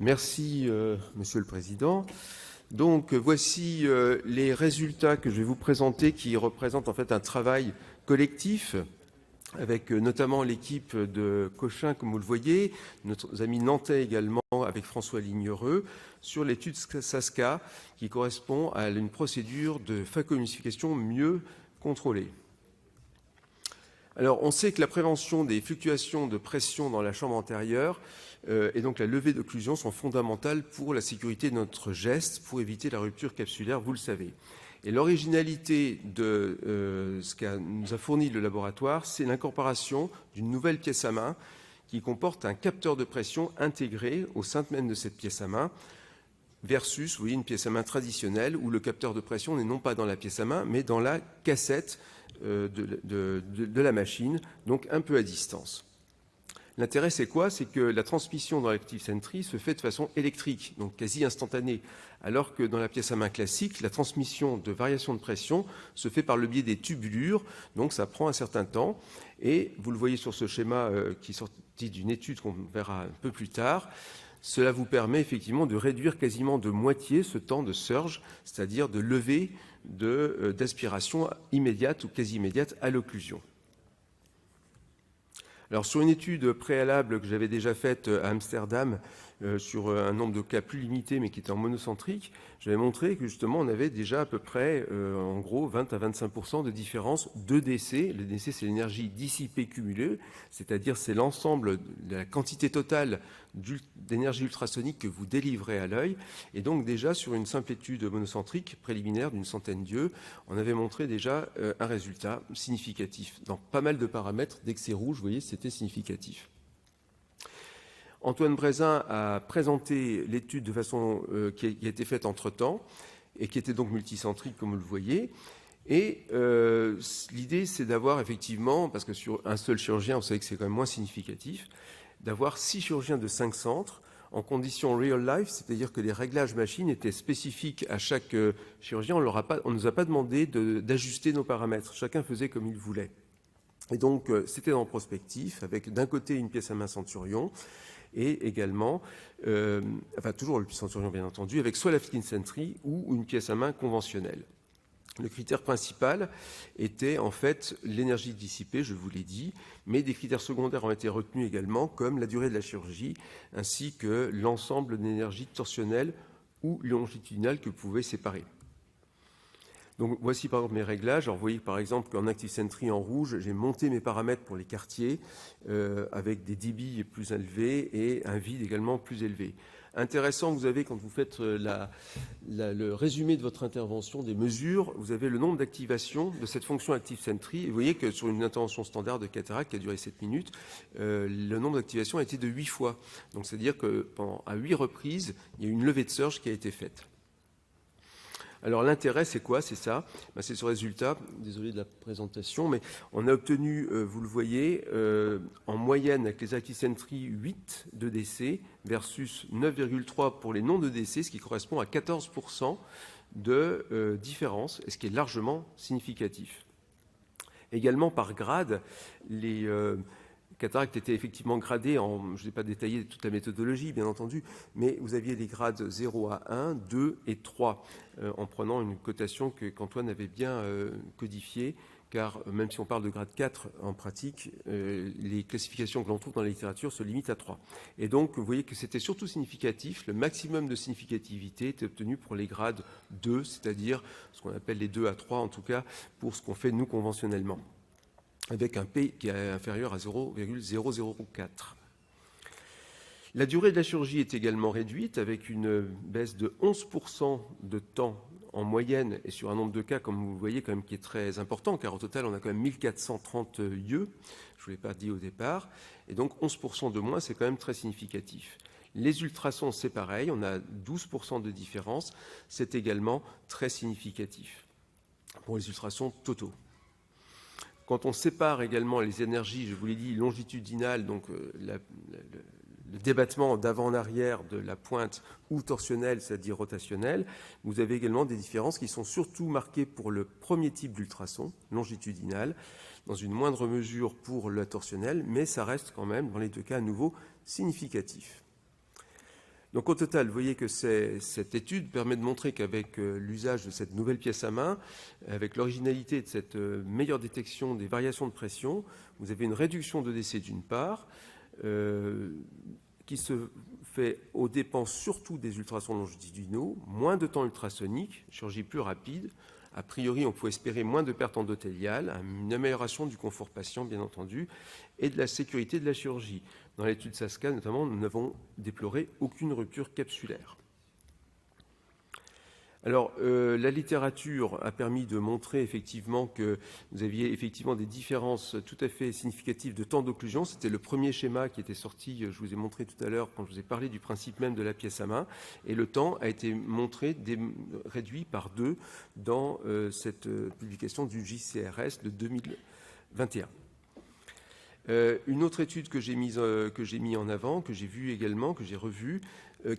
Merci, Monsieur le Président. Donc, voici les résultats que je vais vous présenter qui représentent en fait un travail collectif avec notamment l'équipe de Cochin, comme vous le voyez, nos amis nantais également, avec François Lignereux, sur l'étude SASCA, qui correspond à une procédure de phacohumidification mieux contrôlée. Alors, on sait que la prévention des fluctuations de pression dans la chambre antérieure et donc la levée d'occlusion sont fondamentales pour la sécurité de notre geste, pour éviter la rupture capsulaire, vous le savez. Et l'originalité de ce que nous a fourni le laboratoire, c'est l'incorporation d'une nouvelle pièce à main qui comporte un capteur de pression intégré au sein même de cette pièce à main, versus, vous voyez, une pièce à main traditionnelle où le capteur de pression n'est non pas dans la pièce à main, mais dans la cassette de la machine, donc un peu à distance. L'intérêt, c'est quoi? C'est que la transmission dans l'Active Sentry se fait de façon électrique, donc quasi instantanée, alors que dans la pièce à main classique, la transmission de variation de pression se fait par le biais des tubulures, donc ça prend un certain temps. Et vous le voyez sur ce schéma qui est sorti d'une étude qu'on verra un peu plus tard, cela vous permet effectivement de réduire quasiment de moitié ce temps de surge, c'est-à-dire de levée d'aspiration immédiate ou quasi immédiate à l'occlusion. Alors, sur une étude préalable que j'avais déjà faite à Amsterdam, sur un nombre de cas plus limité, mais qui était en monocentrique, j'avais montré que justement, on avait déjà à peu près, en gros, 20 à 25% de différence de DC. Le DC, c'est l'énergie dissipée cumulée, c'est-à-dire c'est l'ensemble de la quantité totale d'énergie ultrasonique que vous délivrez à l'œil. Et donc, déjà, sur une simple étude monocentrique préliminaire d'une centaine d'yeux, on avait montré déjà un résultat significatif. Dans pas mal de paramètres, dès que c'est rouge, vous voyez, c'était significatif. Antoine Brézin a présenté l'étude de façon qui a été faite entre-temps et qui était donc multicentrique, comme vous le voyez. Et l'idée, c'est d'avoir effectivement, parce que sur un seul chirurgien, vous savez que c'est quand même moins significatif, d'avoir 6 chirurgiens de 5 centres en conditions real life, c'est-à-dire que les réglages machines étaient spécifiques à chaque chirurgien. On ne nous a pas demandé d'ajuster nos paramètres. Chacun faisait comme il voulait. Et donc, c'était en prospectif, avec d'un côté une pièce à main Centurion, et également, toujours le Centurion bien entendu, avec soit la Fitting Sentry ou une pièce à main conventionnelle. Le critère principal était en fait l'énergie dissipée, je vous l'ai dit, mais des critères secondaires ont été retenus également, comme la durée de la chirurgie, ainsi que l'ensemble d'énergie torsionnelle ou longitudinale que vous pouvez séparer. Donc voici par exemple mes réglages. Alors vous voyez par exemple qu'en Active Sentry en rouge, j'ai monté mes paramètres pour les quartiers avec des débits plus élevés et un vide également plus élevé. Intéressant, vous avez, quand vous faites le résumé de votre intervention, des mesures, vous avez le nombre d'activations de cette fonction Active Sentry. Et vous voyez que sur une intervention standard de cataracte qui a duré 7 minutes, le nombre d'activations a été de 8 fois. Donc c'est-à-dire qu'à 8 reprises, il y a une levée de surge qui a été faite. Alors l'intérêt, c'est quoi? C'est ça. C'est ce résultat. Désolé de la présentation, mais on a obtenu, vous le voyez, en moyenne avec les Active Sentry 8 de DC versus 9,3 pour les non de DC, ce qui correspond à 14% de différence, et ce qui est largement significatif. Également par grade, les cataractes étaient effectivement gradés je n'ai pas détaillé toute la méthodologie, bien entendu, mais vous aviez les grades 0 à 1, 2 et 3, en prenant une cotation qu'Antoine avait bien codifiée, car même si on parle de grade 4 en pratique, les classifications que l'on trouve dans la littérature se limitent à 3. Et donc, vous voyez que c'était surtout significatif. Le maximum de significativité était obtenu pour les grades 2, c'est-à-dire ce qu'on appelle les 2 à 3, en tout cas, pour ce qu'on fait nous conventionnellement, avec un P qui est inférieur à 0,004. La durée de la chirurgie est également réduite, avec une baisse de 11% de temps en moyenne, et sur un nombre de cas, comme vous le voyez, quand même, qui est très important, car au total, on a quand même 1430 yeux, je ne vous l'ai pas dit au départ, et donc 11% de moins, c'est quand même très significatif. Les ultrasons, c'est pareil, on a 12% de différence, c'est également très significatif pour les ultrasons totaux. Quand on sépare également les énergies, je vous l'ai dit, longitudinales, donc le débattement d'avant en arrière de la pointe ou torsionnelle, c'est-à-dire rotationnelle, vous avez également des différences qui sont surtout marquées pour le premier type d'ultrason, longitudinal, dans une moindre mesure pour la torsionnelle, mais ça reste quand même, dans les deux cas à nouveau, significatif. Donc au total, vous voyez que cette étude permet de montrer qu'avec l'usage de cette nouvelle pièce à main, avec l'originalité de cette meilleure détection des variations de pression, vous avez une réduction de décès d'une part, qui se fait aux dépenses surtout des ultrasons longitudinaux, moins de temps ultrasonique, chirurgie plus rapide. A priori, on peut espérer moins de pertes endothéliales, une amélioration du confort patient, bien entendu, et de la sécurité de la chirurgie. Dans l'étude SASCA, notamment, nous n'avons déploré aucune rupture capsulaire. Alors, la littérature a permis de montrer effectivement que vous aviez effectivement des différences tout à fait significatives de temps d'occlusion. C'était le premier schéma qui était sorti, je vous ai montré tout à l'heure quand je vous ai parlé du principe même de la pièce à main. Et le temps a été montré réduit par 2 dans cette publication du JCRS de 2021. Une autre étude que j'ai mis en avant, que j'ai vue également, que j'ai revue,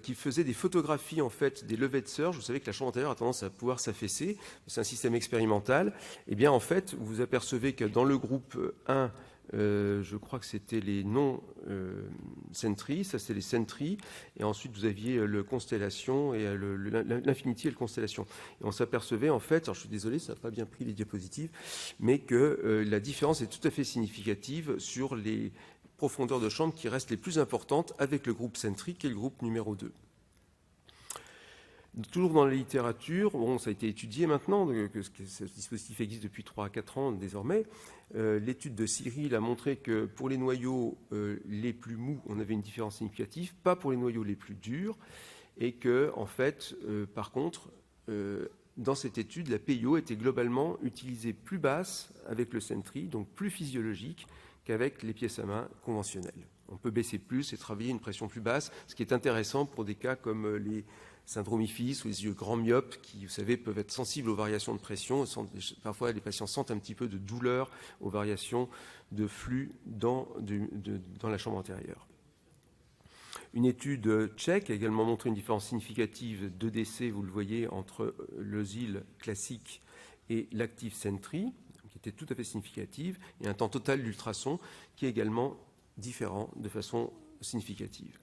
qui faisait des photographies en fait des levées de surge. Vous savez que la chambre antérieure a tendance à pouvoir s'affaisser. C'est un système expérimental. Eh bien, en fait, vous apercevez que dans le groupe 1, je crois que c'était les non-Sentry, ça c'est les Sentry, et ensuite vous aviez le Constellation et l'Infinity et le Constellation. Et on s'apercevait en fait, alors je suis désolé, ça n'a pas bien pris les diapositives, mais que la différence est tout à fait significative sur les profondeurs de chambre qui restent les plus importantes avec le groupe Sentry qui est le groupe numéro 2. Toujours dans la littérature, bon, ça a été étudié maintenant, que ce dispositif existe depuis 3 à 4 ans désormais. L'étude de Cyril a montré que pour les noyaux les plus mous, on avait une différence significative, pas pour les noyaux les plus durs, et que, en fait, par contre, dans cette étude, la PIO était globalement utilisée plus basse avec le Sentry, donc plus physiologique qu'avec les pièces à main conventionnelles. On peut baisser plus et travailler une pression plus basse, ce qui est intéressant pour des cas comme les syndrome IFIS ou les yeux grands myopes qui, vous savez, peuvent être sensibles aux variations de pression. Parfois, les patients sentent un petit peu de douleur aux variations de flux dans la chambre antérieure. Une étude tchèque a également montré une différence significative de décès, vous le voyez, entre le ZIL classique et l'Active Sentry, qui était tout à fait significative, et un temps total d'ultrason qui est également différent de façon significative.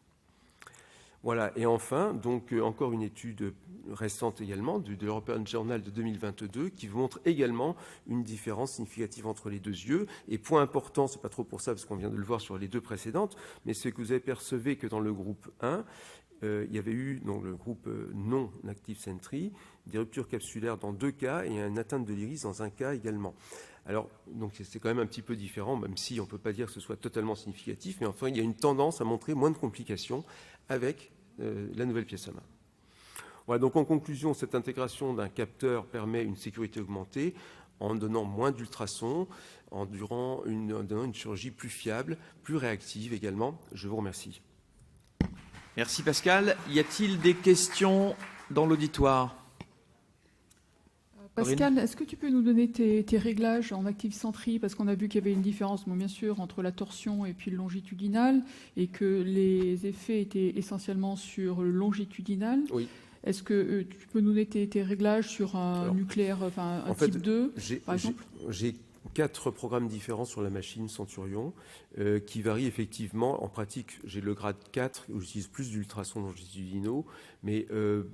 Voilà, et enfin, donc encore une étude récente également de l'European Journal de 2022 qui vous montre également une différence significative entre les deux yeux. Et point important, c'est pas trop pour ça parce qu'on vient de le voir sur les 2 précédentes, mais c'est que vous apercevez que dans le groupe 1, il y avait eu, dans le groupe non-active Sentry, des ruptures capsulaires dans 2 cas et une atteinte de l'iris dans 1 cas également. Alors, donc c'est quand même un petit peu différent, même si on ne peut pas dire que ce soit totalement significatif, mais enfin, il y a une tendance à montrer moins de complications avec la nouvelle pièce à main. Voilà, donc en conclusion, cette intégration d'un capteur permet une sécurité augmentée en donnant moins d'ultrasons, en donnant une chirurgie plus fiable, plus réactive également. Je vous remercie. Merci Pascal. Y a-t-il des questions dans l'auditoire ? Pascal, est-ce que tu peux nous donner tes réglages en Active Sentry? Parce qu'on a vu qu'il y avait une différence, bon, bien sûr, entre la torsion et puis le longitudinal, et que les effets étaient essentiellement sur le longitudinal. Oui. Est-ce que tu peux nous donner tes réglages sur un nucléaire, enfin un type 2, par exemple? J'ai 4 programmes différents sur la machine Centurion qui varient effectivement. En pratique, j'ai le grade 4 où j'utilise plus d'ultrasons longitudinaux, mais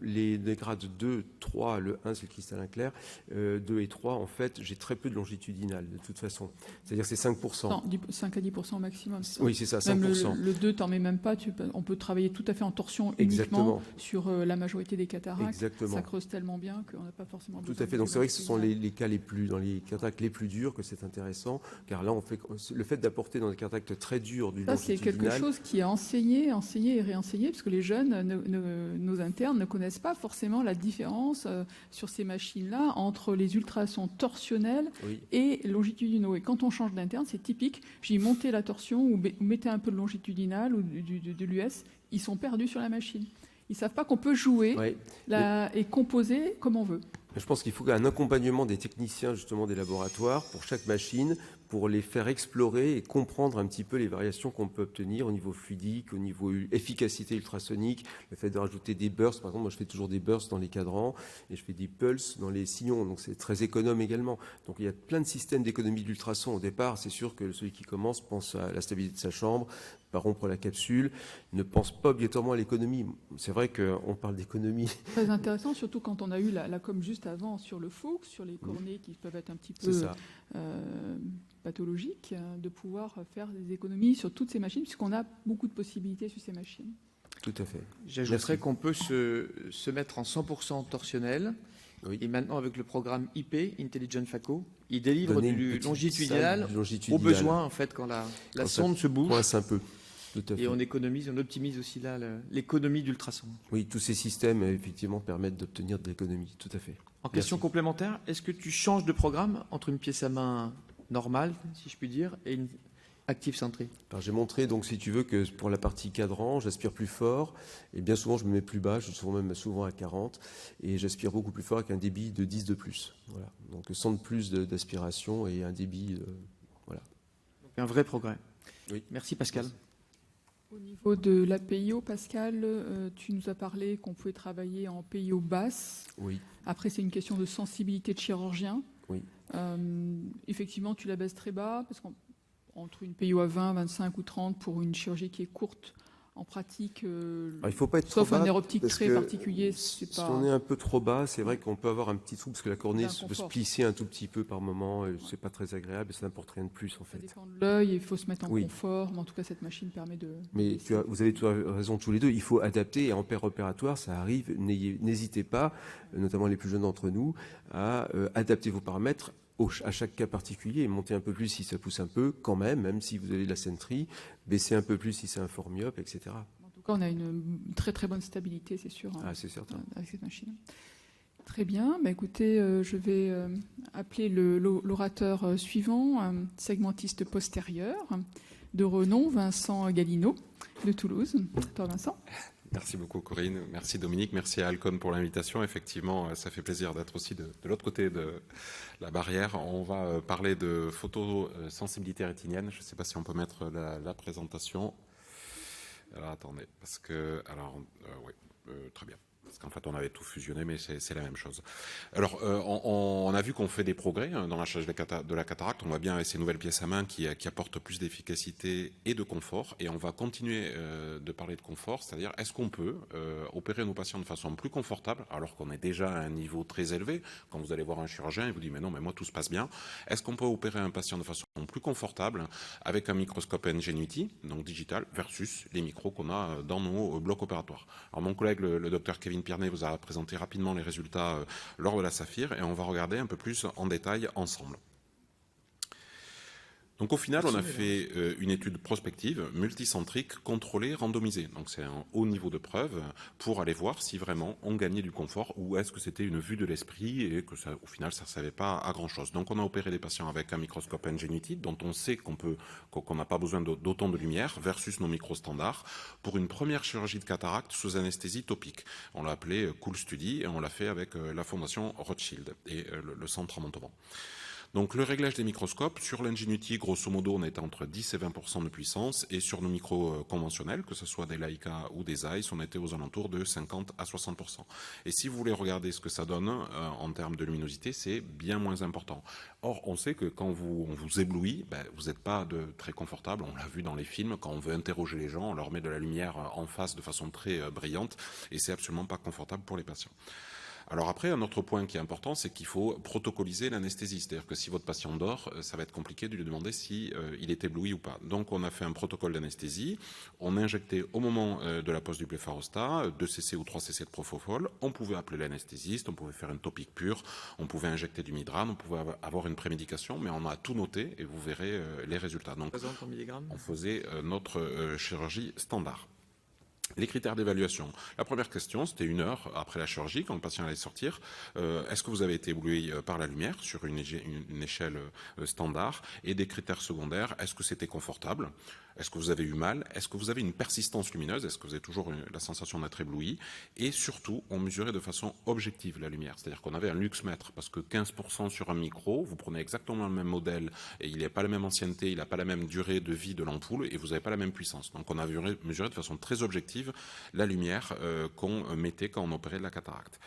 les grades 2, 3, le 1 c'est le cristallin clair, 2 et 3, en fait, j'ai très peu de longitudinal de toute façon. C'est-à-dire que c'est 5%. Non, 5 à 10% au maximum. Oui, c'est ça, 5%. Même le 2, t'en mets même pas. On peut travailler tout à fait en torsion uniquement sur la majorité des cataractes. Exactement. Ça creuse tellement bien qu'on n'a pas forcément besoin. Tout à fait. Donc c'est vrai que ce sont les cas les plus, dans les cataractes les plus durs que c'est intéressant, car là, le fait d'apporter dans des cataractes très durs du longitudinal... Ça, c'est quelque chose qui est enseigné et réenseigné, parce que les jeunes, nos internes, ne connaissent pas forcément la différence sur ces machines-là entre les ultrasons torsionnels et longitudinaux. Et quand on change d'interne, c'est typique. J'ai monté la torsion ou mettez un peu de longitudinal ou de l'US, ils sont perdus sur la machine. Ils ne savent pas qu'on peut jouer et composer comme on veut. Je pense qu'il faut un accompagnement des techniciens justement des laboratoires pour chaque machine, pour les faire explorer et comprendre un petit peu les variations qu'on peut obtenir au niveau fluidique, au niveau efficacité ultrasonique, le fait de rajouter des bursts. Par exemple, moi je fais toujours des bursts dans les cadrans et je fais des pulses dans les sillons, donc c'est très économe également. Donc il y a plein de systèmes d'économie d'ultrasons. Au départ, c'est sûr que celui qui commence pense à la stabilité de sa chambre, pas rompre la capsule, ne pense pas obligatoirement à l'économie. C'est vrai qu'on parle d'économie. Très intéressant, surtout quand on a eu la com juste avant sur le Fuchs, sur les cornets qui peuvent être un petit peu pathologiques, de pouvoir faire des économies sur toutes ces machines, puisqu'on a beaucoup de possibilités sur ces machines. Tout à fait. J'ajouterais qu'on peut se mettre en 100% torsionnel. Oui. Et maintenant, avec le programme IP, Intelligent Phaco, il délivre du longitudinal au besoin, en fait, quand la sonde se bouge. Coince un peu. Tout à fait. Et on optimise aussi là l'économie d'ultrasons. Oui, tous ces systèmes, effectivement, permettent d'obtenir de l'économie. Tout à fait. En question complémentaire, est-ce que tu changes de programme entre une pièce à main normale, si je puis dire, et une active centrée? J'ai montré, donc, si tu veux, que pour la partie cadran, j'aspire plus fort, et bien souvent, je me mets plus bas, je suis même souvent à 40, et j'aspire beaucoup plus fort avec un débit de 10 de plus. Voilà. Donc 100 de plus d'aspiration et un débit, voilà. Donc un vrai progrès. Oui. Merci Pascal. Au niveau de la PIO, Pascal, tu nous as parlé qu'on pouvait travailler en PIO basse. Oui. Après, c'est une question de sensibilité de chirurgien. Oui. Effectivement, tu la baisses très bas, parce qu'entre une PIO à 20, 25 ou 30 pour une chirurgie qui est courte, en pratique, il faut pas être sauf trop bas, un nerf optique très particulier, c'est pas... Si on est un peu trop bas, c'est vrai qu'on peut avoir un petit trou, parce que la cornée peut se plisser un tout petit peu par moment, et c'est pas très agréable, et ça n'apporte rien de plus, en fait. Ça dépend de l'œil, il faut se mettre en confort, mais en tout cas, cette machine permet de... Mais vous avez raison tous les deux, il faut adapter, et en opératoire, ça arrive, n'hésitez pas, notamment les plus jeunes d'entre nous, à adapter vos paramètres à chaque cas particulier, et monter un peu plus si ça pousse un peu, quand même si vous avez de la centrie, baisser un peu plus si c'est un fort myope, etc. En tout cas, on a une très très bonne stabilité, c'est sûr, c'est certain. Avec cette machine. Très bien, écoutez, je vais appeler l'orateur suivant, segmentiste postérieur, de renom, Vincent Galino, de Toulouse. Toi, Vincent. Merci beaucoup Corinne, merci Dominique, merci à Alcon pour l'invitation. Effectivement, ça fait plaisir d'être aussi de l'autre côté de la barrière. On va parler de photosensibilité rétinienne. Je ne sais pas si on peut mettre la présentation. Alors attendez, parce que... oui, très bien. Parce qu'en fait, on avait tout fusionné, mais c'est la même chose. Alors, on a vu qu'on fait des progrès dans la charge de la cataracte. On voit bien avec ces nouvelles pièces à main qui apportent plus d'efficacité et de confort. Et on va continuer de parler de confort, c'est-à-dire est-ce qu'on peut opérer nos patients de façon plus confortable, alors qu'on est déjà à un niveau très élevé. Quand vous allez voir un chirurgien, il vous dit mais non, mais moi tout se passe bien. Est-ce qu'on peut opérer un patient de façon plus confortable avec un microscope Ngenuity, donc digital, versus les micros qu'on a dans nos blocs opératoires. Alors mon collègue, le docteur Kevin Piernet, vous a présenté rapidement les résultats lors de la Saphir, et on va regarder un peu plus en détail ensemble. Donc au final, on a fait une étude prospective, multicentrique, contrôlée, randomisée. Donc c'est un haut niveau de preuve pour aller voir si vraiment on gagnait du confort ou est-ce que c'était une vue de l'esprit et que ça, au final, ça ne servait pas à grand-chose. Donc on a opéré des patients avec un microscope Ngenuity dont on sait qu'on n'a pas besoin d'autant de lumière versus nos micros standards pour une première chirurgie de cataracte sous anesthésie topique. On l'a appelé Cool Study et on l'a fait avec la fondation Rothschild et le centre à Montauban. Donc le réglage des microscopes, sur l'Ngenuity, grosso modo, on était entre 10 et 20% de puissance, et sur nos micros conventionnels, que ce soit des Leica ou des Zeiss, on était aux alentours de 50 à 60%. Et si vous voulez regarder ce que ça donne en termes de luminosité, c'est bien moins important. Or, on sait que quand on vous éblouit, vous n'êtes pas très confortable, on l'a vu dans les films, quand on veut interroger les gens, on leur met de la lumière en face de façon très brillante, et c'est absolument pas confortable pour les patients. Alors après, un autre point qui est important, c'est qu'il faut protocoliser l'anesthésie. C'est-à-dire que si votre patient dort, ça va être compliqué de lui demander si il est ébloui ou pas. Donc on a fait un protocole d'anesthésie. On a injecté au moment de la pose du blepharosta 2 cc ou 3 cc de propofol. On pouvait appeler l'anesthésiste, on pouvait faire une topique pure, on pouvait injecter du Midrane, on pouvait avoir une prémédication, mais on a tout noté et vous verrez les résultats. Donc on faisait notre chirurgie standard. Les critères d'évaluation. La première question, c'était 1 heure après la chirurgie, quand le patient allait sortir. Est-ce que vous avez été ébloui par la lumière sur une échelle standard? Et des critères secondaires, est-ce que c'était confortable? Est-ce que vous avez eu mal? Est-ce que vous avez une persistance lumineuse? Est-ce que vous avez toujours la sensation d'être ébloui? Et surtout, on mesurait de façon objective la lumière. C'est-à-dire qu'on avait un luxmètre, parce que 15% sur un micro, vous prenez exactement le même modèle, et il n'a pas la même ancienneté, il n'a pas la même durée de vie de l'ampoule, et vous n'avez pas la même puissance. Donc on a mesuré de façon très objective la lumière qu'on mettait quand on opérait de la cataracte.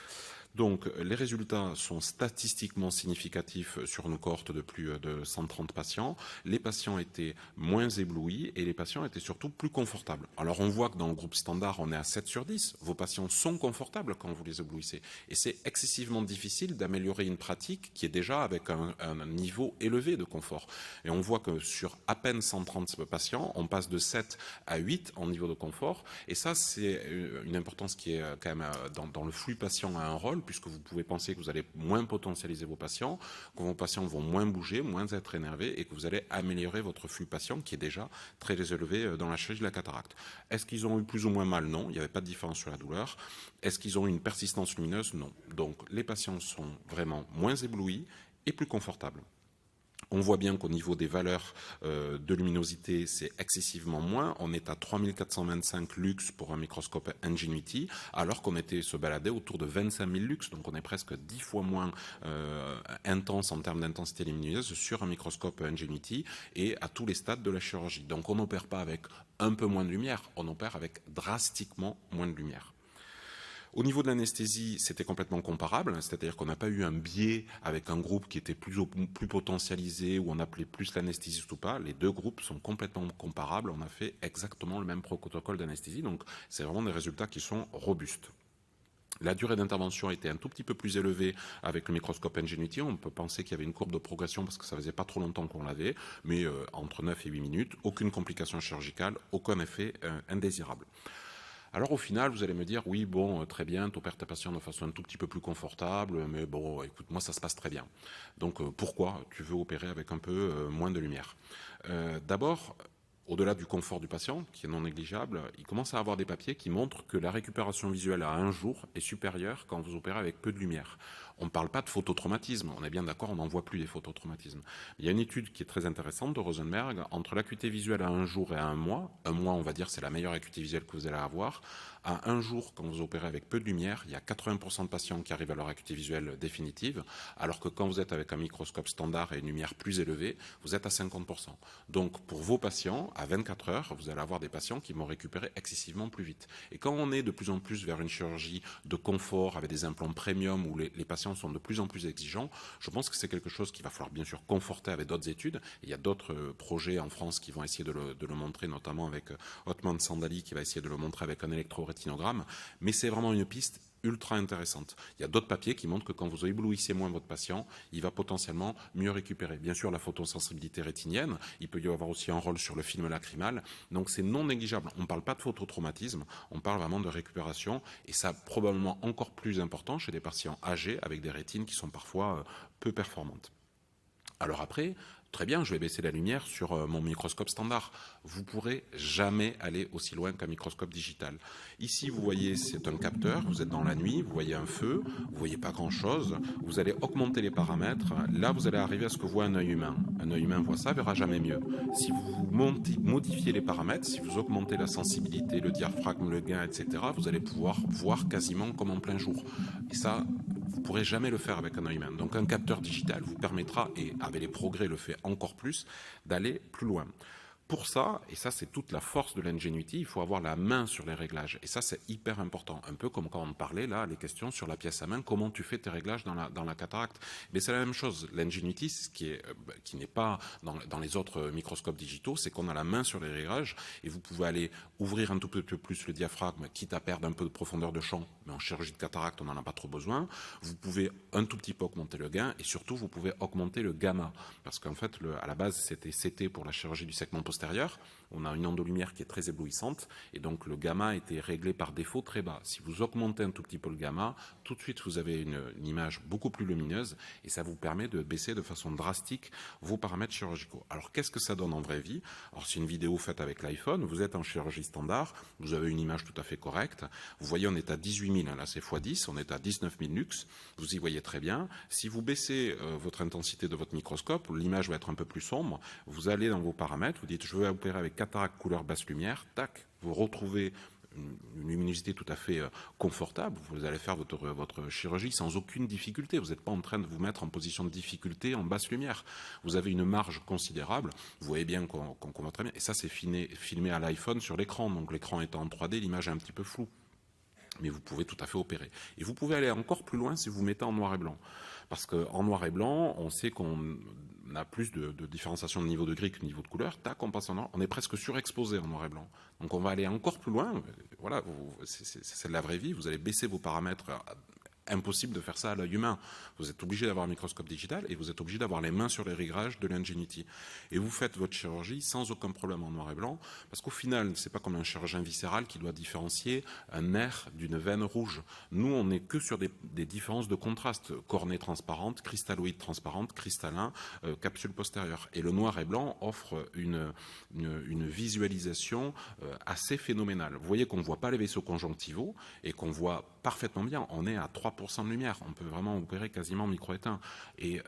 Donc, les résultats sont statistiquement significatifs sur une cohorte de plus de 130 patients. Les patients étaient moins éblouis et les patients étaient surtout plus confortables. Alors, on voit que dans le groupe standard, on est à 7 sur 10. Vos patients sont confortables quand vous les éblouissez. Et c'est excessivement difficile d'améliorer une pratique qui est déjà avec un niveau élevé de confort. Et on voit que sur à peine 130 patients, on passe de 7 à 8 en niveau de confort. Et ça, c'est une importance qui est quand même dans le flux patient a un rôle, puisque vous pouvez penser que vous allez moins potentialiser vos patients, que vos patients vont moins bouger, moins être énervés, et que vous allez améliorer votre flux patient qui est déjà très élevé dans la chirurgie de la cataracte. Est-ce qu'ils ont eu plus ou moins mal? Non, il n'y avait pas de différence sur la douleur. Est-ce qu'ils ont eu une persistance lumineuse? Non. Donc les patients sont vraiment moins éblouis et plus confortables. On voit bien qu'au niveau des valeurs de luminosité, c'est excessivement moins. On est à 3425 lux pour un microscope Ingenuity, alors qu'on était se balader autour de 25 000 lux. Donc on est presque 10 fois moins intense en termes d'intensité lumineuse sur un microscope Ingenuity et à tous les stades de la chirurgie. Donc on n'opère pas avec un peu moins de lumière, on opère avec drastiquement moins de lumière. Au niveau de l'anesthésie, c'était complètement comparable, c'est-à-dire qu'on n'a pas eu un biais avec un groupe qui était plus potentialisé, où on appelait plus l'anesthésiste ou pas. Les deux groupes sont complètement comparables, on a fait exactement le même protocole d'anesthésie, donc c'est vraiment des résultats qui sont robustes. La durée d'intervention était un tout petit peu plus élevée avec le microscope Ingenuity. On peut penser qu'il y avait une courbe de progression parce que ça faisait pas trop longtemps qu'on l'avait, mais entre 9 et 8 minutes, aucune complication chirurgicale, aucun effet indésirable. Alors au final, vous allez me dire, oui, bon, très bien, tu opères ta patiente de façon un tout petit peu plus confortable, mais bon, écoute, moi ça se passe très bien. Donc pourquoi tu veux opérer avec un peu moins de lumière? D'abord, au-delà du confort du patient, qui est non négligeable, il commence à avoir des papiers qui montrent que la récupération visuelle à un jour est supérieure quand vous opérez avec peu de lumière. On ne parle pas de phototraumatisme, on est bien d'accord, on n'en voit plus des phototraumatismes. Il y a une étude qui est très intéressante de Rosenberg, entre l'acuité visuelle à un jour et à un mois, on va dire c'est la meilleure acuité visuelle que vous allez avoir, à un jour, quand vous opérez avec peu de lumière, il y a 80% de patients qui arrivent à leur acuité visuelle définitive, alors que quand vous êtes avec un microscope standard et une lumière plus élevée, vous êtes à 50%. Donc pour vos patients, à 24 heures, vous allez avoir des patients qui vont récupérer excessivement plus vite. Et quand on est de plus en plus vers une chirurgie de confort, avec des implants premium, où les patients sont de plus en plus exigeants, je pense que c'est quelque chose qu'il va falloir bien sûr conforter avec d'autres études. Et il y a d'autres projets en France qui vont essayer de le montrer, notamment avec Othman Sandali qui va essayer de le montrer avec un électrorétinogramme. Mais c'est vraiment une piste ultra intéressante. Il y a d'autres papiers qui montrent que quand vous éblouissez moins votre patient, il va potentiellement mieux récupérer. Bien sûr, la photosensibilité rétinienne, il peut y avoir aussi un rôle sur le film lacrymal. Donc c'est non négligeable. On ne parle pas de phototraumatisme, on parle vraiment de récupération. Et ça, probablement encore plus important chez des patients âgés avec des rétines qui sont parfois peu performantes. Alors après, très bien, je vais baisser la lumière sur mon microscope standard. Vous ne pourrez jamais aller aussi loin qu'un microscope digital. Ici, vous voyez, c'est un capteur, vous êtes dans la nuit, vous voyez un feu, vous ne voyez pas grand-chose, vous allez augmenter les paramètres. Là, vous allez arriver à ce que voit un œil humain. Un œil humain voit ça, verra jamais mieux. Si vous modifiez les paramètres, si vous augmentez la sensibilité, le diaphragme, le gain, etc., vous allez pouvoir voir quasiment comme en plein jour. Et ça, vous ne pourrez jamais le faire avec un œil humain. Donc un capteur digital vous permettra, et avec les progrès le fait encore plus, d'aller plus loin. Pour ça, et ça c'est toute la force de l'Ingenuity, il faut avoir la main sur les réglages. Et ça c'est hyper important. Un peu comme quand on parlait là, les questions sur la pièce à main, comment tu fais tes réglages dans la cataracte. Mais c'est la même chose. L'Ingenuity, ce qui n'est pas dans les autres microscopes digitaux, c'est qu'on a la main sur les réglages et vous pouvez aller ouvrir un tout petit peu plus le diaphragme, quitte à perdre un peu de profondeur de champ. Mais en chirurgie de cataracte, on n'en a pas trop besoin. Vous pouvez un tout petit peu augmenter le gain et surtout vous pouvez augmenter le gamma. Parce qu'en fait, à la base, c'était CT pour la chirurgie du segment postérieur. On a une onde de lumière qui est très éblouissante et donc le gamma était réglé par défaut très bas. Si vous augmentez un tout petit peu le gamma, tout de suite vous avez une image beaucoup plus lumineuse et ça vous permet de baisser de façon drastique vos paramètres chirurgicaux. Alors qu'est-ce que ça donne en vraie vie? Alors c'est une vidéo faite avec l'iPhone, vous êtes en chirurgie standard, vous avez une image tout à fait correcte. Vous voyez on est à 18 000, là c'est x10, on est à 19 000 lux, vous y voyez très bien. Si vous baissez votre intensité de votre microscope, l'image va être un peu plus sombre, vous allez dans vos paramètres, vous dites je veux opérer avec cataracte couleur basse lumière, tac, vous retrouvez une luminosité tout à fait confortable, vous allez faire votre chirurgie sans aucune difficulté, vous n'êtes pas en train de vous mettre en position de difficulté en basse lumière, vous avez une marge considérable, vous voyez bien qu'on voit très bien, et ça c'est filmé à l'iPhone sur l'écran, donc l'écran étant en 3D, l'image est un petit peu floue. Mais vous pouvez tout à fait opérer. Et vous pouvez aller encore plus loin si vous mettez en noir et blanc. Parce qu'en noir et blanc, on sait qu'on a plus de différenciation de niveau de gris que de niveau de couleur. Tac, on passe en noir. On est presque surexposé en noir et blanc. Donc on va aller encore plus loin. Voilà, c'est de la vraie vie. Vous allez baisser vos paramètres. Impossible de faire ça à l'œil humain. Vous êtes obligé d'avoir un microscope digital et vous êtes obligé d'avoir les mains sur les réglages de l'Ingenuity. Et vous faites votre chirurgie sans aucun problème en noir et blanc, parce qu'au final, c'est pas comme un chirurgien viscéral qui doit différencier un nerf d'une veine rouge. Nous, on n'est que sur des différences de contraste. Cornée transparente, cristalloïde transparente, cristallin, capsule postérieure. Et le noir et blanc offre une visualisation assez phénoménale. Vous voyez qu'on ne voit pas les vaisseaux conjonctivaux et qu'on voit parfaitement bien. On est à 3% de lumière. On peut vraiment opérer quasiment micro-éteint. Et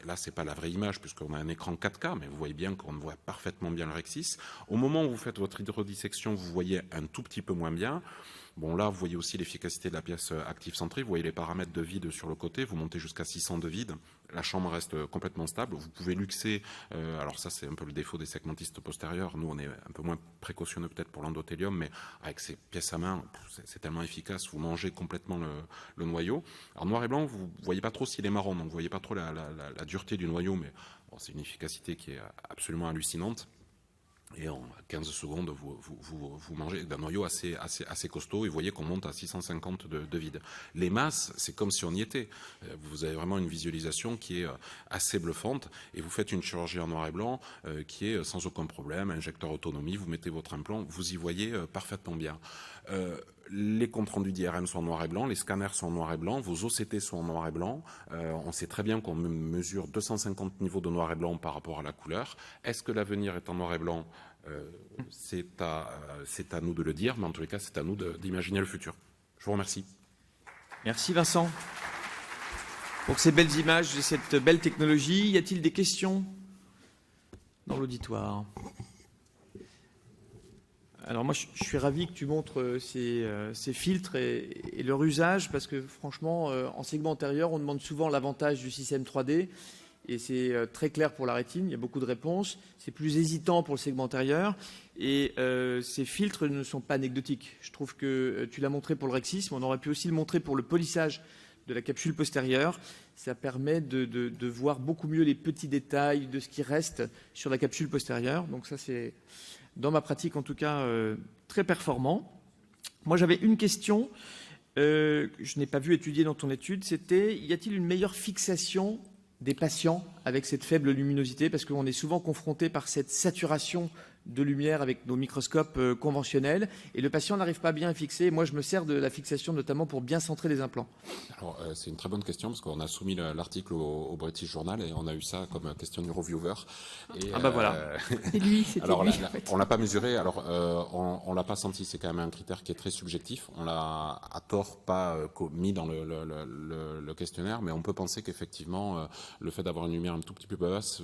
là, c'est pas la vraie image puisqu'on a un écran 4K, mais vous voyez bien qu'on voit parfaitement bien le rexis. Au moment où vous faites votre hydrodissection, vous voyez un tout petit peu moins bien. Bon, là, vous voyez aussi l'efficacité de la pièce active centrée. Vous voyez les paramètres de vide sur le côté. Vous montez jusqu'à 600 de vide. La chambre reste complètement stable. Vous pouvez luxer. Alors ça, c'est un peu le défaut des segmentistes postérieurs. Nous, on est un peu moins précautionneux peut-être pour l'endothélium, mais avec ces pièces à main, c'est tellement efficace. Vous mangez complètement le noyau. Alors noir et blanc, vous voyez pas trop s'il est marron, donc vous voyez pas trop la dureté du noyau, mais bon, c'est une efficacité qui est absolument hallucinante. Et en 15 secondes, vous mangez d'un noyau assez costaud et vous voyez qu'on monte à 650 de vide. Les masses, c'est comme si on y était. Vous avez vraiment une visualisation qui est assez bluffante et vous faites une chirurgie en noir et blanc qui est sans aucun problème, injecteur autonomie, vous mettez votre implant, vous y voyez parfaitement bien. Les comptes rendus d'IRM sont en noir et blanc, les scanners sont en noir et blanc, vos OCT sont en noir et blanc. On sait très bien qu'on mesure 250 niveaux de noir et blanc par rapport à la couleur. Est-ce que l'avenir est en noir et blanc? C'est à nous de le dire, mais en tous les cas, c'est à nous d'imaginer le futur. Je vous remercie. Merci Vincent pour ces belles images et cette belle technologie. Y a-t-il des questions dans l'auditoire? Alors moi, je suis ravi que tu montres ces filtres et leur usage, parce que franchement, en segment antérieur, on demande souvent l'avantage du système 3D, et c'est très clair pour la rétine, il y a beaucoup de réponses. C'est plus hésitant pour le segment antérieur, et ces filtres ne sont pas anecdotiques. Je trouve que tu l'as montré pour le rexis, mais on aurait pu aussi le montrer pour le polissage de la capsule postérieure. Ça permet de voir beaucoup mieux les petits détails de ce qui reste sur la capsule postérieure. Donc ça, c'est, dans ma pratique en tout cas, très performant. Moi, j'avais une question que je n'ai pas vu étudier dans ton étude. C'était, y a-t-il une meilleure fixation des patients avec cette faible luminosité? Parce qu'on est souvent confronté par cette saturation de lumière avec nos microscopes conventionnels, et le patient n'arrive pas bien à fixer. Moi, je me sers de la fixation notamment pour bien centrer les implants. Alors, c'est une très bonne question, parce qu'on a soumis l'article au British Journal et on a eu ça comme question du reviewer. Et, voilà. C'est lui, c'était alors, lui. en fait. On l'a pas mesuré, alors on l'a pas senti. C'est quand même un critère qui est très subjectif. On l'a à tort pas mis dans le questionnaire, mais on peut penser qu'effectivement, le fait d'avoir une lumière un tout petit peu basse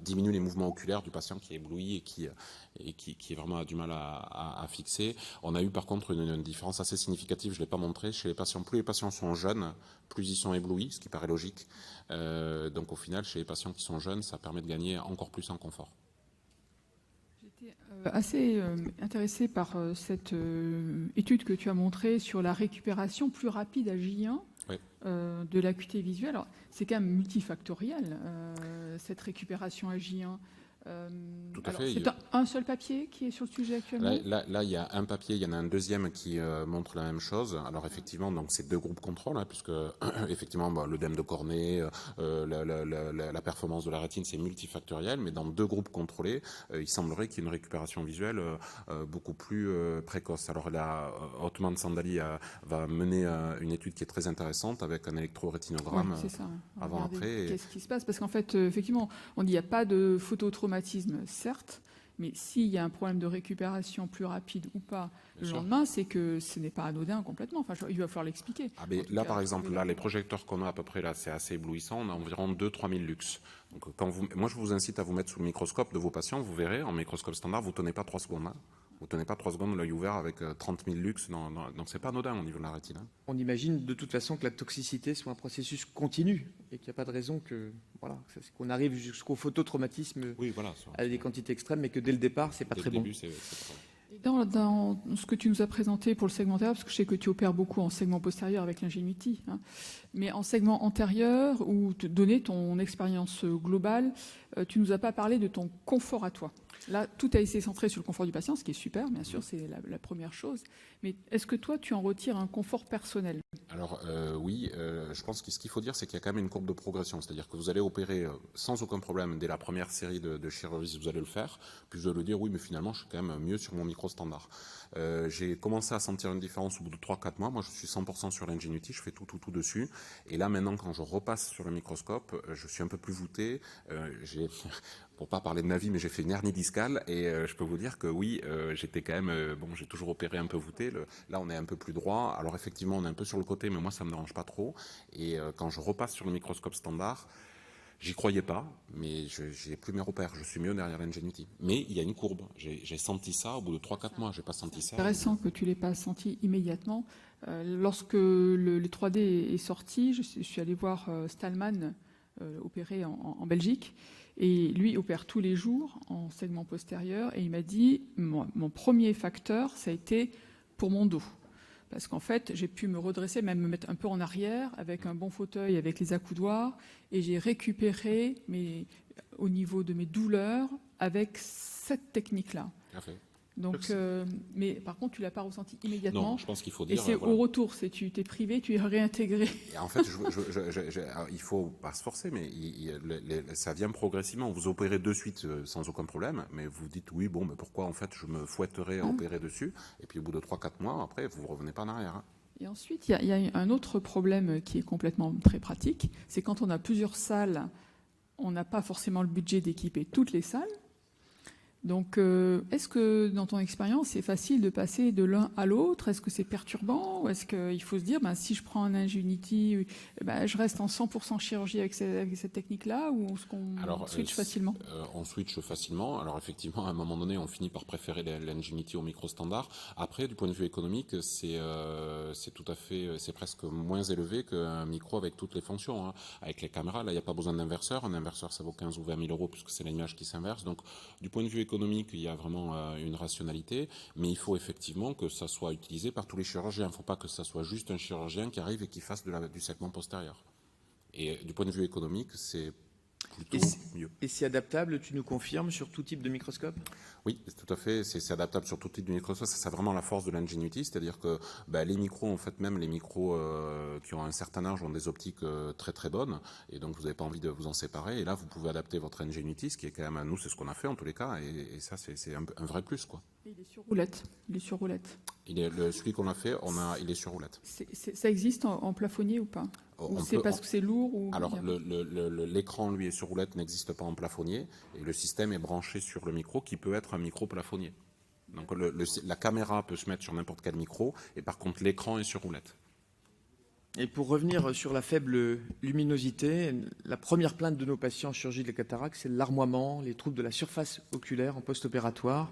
diminue les mouvements oculaires du patient qui est ébloui et qui vraiment a du mal à fixer. On a eu par contre une différence assez significative, je ne l'ai pas montré, chez les patients. Plus les patients sont jeunes, plus ils sont éblouis, ce qui paraît logique. Donc au final, chez les patients qui sont jeunes, ça permet de gagner encore plus en confort. J'étais assez intéressée par cette étude que tu as montrée sur la récupération plus rapide à J1. Oui. De l'acuité visuelle. Alors, c'est quand même multifactoriel, cette récupération à J1. Tout à fait. C'est un seul papier qui est sur le sujet actuellement? Là, il y a un papier, il y en a un deuxième qui montre la même chose. Alors effectivement, donc c'est deux groupes contrôle, hein, puisque effectivement, l'œdème de cornée, la performance de la rétine, c'est multifactoriel, mais dans deux groupes contrôlés, il semblerait qu'il y ait une récupération visuelle beaucoup plus précoce. Alors là, Othman Sandali va mener une étude qui est très intéressante avec un électrorétinogramme avant-après. Qu'est-ce qui se passe? Parce qu'en fait, effectivement, on dit qu'il n'y a pas de phototraumatisme, certes, mais s'il y a un problème de récupération plus rapide ou pas le lendemain, c'est que ce n'est pas anodin complètement. Enfin, il va falloir l'expliquer. Ah, mais là, par exemple, là, les projecteurs qu'on a à peu près là, c'est assez éblouissant. On a environ 2-3 000 lux. Donc, moi, je vous incite à vous mettre sous le microscope de vos patients. Vous verrez, en microscope standard, vous ne tenez pas 3 secondes. Hein. Vous ne tenez pas 3 secondes l'œil ouvert avec 30 000 lux. Donc, c'est pas anodin au niveau de la rétine. Hein. On imagine de toute façon que la toxicité soit un processus continu et qu'il n'y a pas de raison qu'on arrive jusqu'au phototraumatisme à des quantités extrêmes, mais que dès le départ, c'est pas très bon. Dans ce que tu nous as présenté pour le segment antérieur, parce que je sais que tu opères beaucoup en segment postérieur avec l'Ingenuity, hein, mais en segment antérieur, où te donner ton expérience globale, tu nous as pas parlé de ton confort à toi. Là, tout a été centré sur le confort du patient, ce qui est super, bien sûr, c'est la première chose. Mais est-ce que toi, tu en retires un confort personnel? Alors oui, je pense que ce qu'il faut dire, c'est qu'il y a quand même une courbe de progression. C'est-à-dire que vous allez opérer sans aucun problème dès la première série de chirurgie, vous allez le faire. Puis vous allez dire, oui, mais finalement, je suis quand même mieux sur mon micro standard. J'ai commencé à sentir une différence au bout de 3-4 mois. Moi, je suis 100% sur l'Ingenuity, je fais tout dessus. Et là, maintenant, quand je repasse sur le microscope, je suis un peu plus voûté. Pour pas parler de ma vie, mais j'ai fait une hernie discale et je peux vous dire que oui, j'étais quand même, j'ai toujours opéré un peu voûté. Là, on est un peu plus droit. Alors effectivement, on est un peu sur le côté, mais moi, ça me dérange pas trop. Et quand je repasse sur le microscope standard, j'y croyais pas, mais j'ai plus mes repères. Je suis mieux derrière l'Ingenuity. Mais il y a une courbe. J'ai senti ça au bout de 3-4 mois. J'ai pas senti ça. C'est intéressant que tu l'aies pas senti immédiatement. Lorsque le 3D est sorti, je suis allée voir Stallman opérer en Belgique. Et lui opère tous les jours en segment postérieur. Et il m'a dit, mon premier facteur, ça a été pour mon dos. Parce qu'en fait, j'ai pu me redresser, même me mettre un peu en arrière, avec un bon fauteuil, avec les accoudoirs. Et j'ai récupéré au niveau de mes douleurs avec cette technique-là. Parfait. Donc, mais par contre, tu ne l'as pas ressenti immédiatement. Non, je pense qu'il faut dire. Et c'est au retour, tu t'es privé, tu es réintégré. Et en fait, il faut pas se forcer, mais ça vient progressivement. Vous opérez de suite sans aucun problème, mais vous dites oui, bon, mais pourquoi en fait je me fouetterais à opérer dessus? Et puis au bout de 3-4 mois, après, vous ne revenez pas en arrière. Hein. Et ensuite, il y a un autre problème qui est complètement très pratique, c'est quand on a plusieurs salles, on n'a pas forcément le budget d'équiper toutes les salles. Donc, est-ce que dans ton expérience, c'est facile de passer de l'un à l'autre? Est-ce que c'est perturbant? Ou est-ce qu'il faut se dire, si je prends un Ingenuity, je reste en 100% chirurgie avec cette technique-là? Ou est-ce qu'on switch facilement? On switch facilement. Alors, effectivement, à un moment donné, on finit par préférer l'Ingenuity au micro standard. Après, du point de vue économique, c'est presque moins élevé qu'un micro avec toutes les fonctions. Hein. Avec les caméras, là, il n'y a pas besoin d'inverseur. Un inverseur, ça vaut 15 ou 20 000 euros puisque c'est l'image qui s'inverse. Donc, du point de vue économique, il y a vraiment une rationalité, mais il faut effectivement que ça soit utilisé par tous les chirurgiens. Il ne faut pas que ça soit juste un chirurgien qui arrive et qui fasse du segment postérieur. Et du point de vue économique, c'est plutôt mieux. Et c'est adaptable, tu nous confirmes, sur tout type de microscope? Oui, tout à fait. C'est adaptable sur tout type de microscope. C'est vraiment la force de l'Ingenuity, c'est-à-dire que les micros, en fait, même les micros qui ont un certain âge ont des optiques très très bonnes, et donc vous n'avez pas envie de vous en séparer. Et là, vous pouvez adapter votre Ingenuity, ce qui est quand même, nous, c'est ce qu'on a fait en tous les cas, et ça, c'est un vrai plus, quoi. Et il est sur roulette. Celui qu'on a fait, il est sur roulette. Ça existe en plafonnier ou pas? Ou c'est parce que c'est lourd Alors, l'écran, lui, est sur roulette, n'existe pas en plafonnier, et le système est branché sur le micro, qui peut être un micro plafonnier. Donc, la caméra peut se mettre sur n'importe quel micro, et par contre, l'écran est sur roulette. Et pour revenir sur la faible luminosité, la première plainte de nos patients en chirurgie de la cataracte, c'est l'armoiement, les troubles de la surface oculaire en post-opératoire.